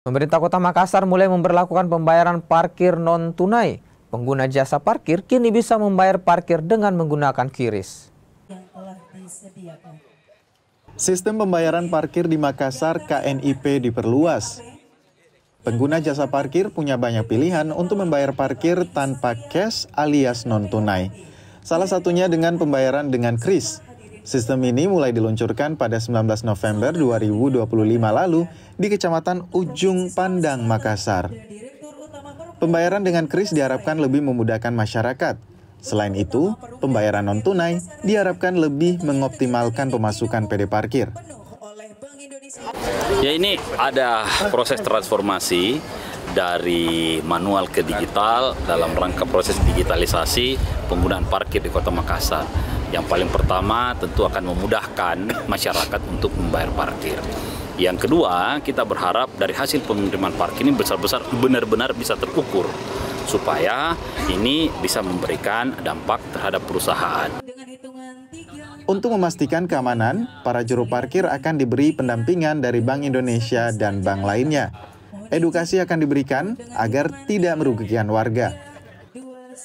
Pemerintah Kota Makassar mulai memberlakukan pembayaran parkir non-tunai. Pengguna jasa parkir kini bisa membayar parkir dengan menggunakan QRIS. Sistem pembayaran parkir di Makassar KNIP diperluas. Pengguna jasa parkir punya banyak pilihan untuk membayar parkir tanpa cash alias non-tunai. Salah satunya dengan pembayaran dengan QRIS. Sistem ini mulai diluncurkan pada 19 November 2025 lalu di Kecamatan Ujung Pandang, Makassar. Pembayaran dengan QRIS diharapkan lebih memudahkan masyarakat. Selain itu, pembayaran non-tunai diharapkan lebih mengoptimalkan pemasukan PD parkir. Ya, ini ada proses transformasi dari manual ke digital dalam rangka proses digitalisasi penggunaan parkir di Kota Makassar. Yang paling pertama tentu akan memudahkan masyarakat untuk membayar parkir. Yang kedua, kita berharap dari hasil penerimaan parkir ini besar-besar benar-benar bisa terukur supaya ini bisa memberikan dampak terhadap perusahaan. Untuk memastikan keamanan, para juru parkir akan diberi pendampingan dari Bank Indonesia dan bank lainnya. Edukasi akan diberikan agar tidak merugikan warga.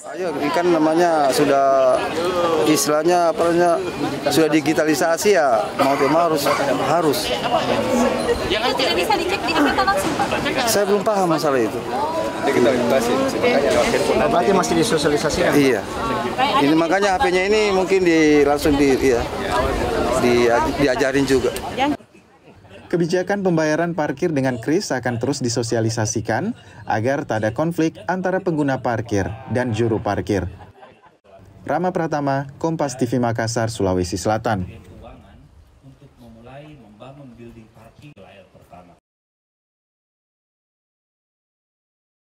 Ayo, ini kan namanya sudah istilahnya sudah digitalisasi ya, mau tidak mau harus. Itu tidak bisa dicek di kita langsung, Pak? Saya belum paham masalah itu. Digitalisasi, berarti masih disosialisasikan? Iya. Ini makanya HP-nya ini mungkin langsung diajarin juga. Kebijakan pembayaran parkir dengan QRIS akan terus disosialisasikan agar tak ada konflik antara pengguna parkir dan juru parkir. Rama Pratama, Kompas TV Makassar, Sulawesi Selatan.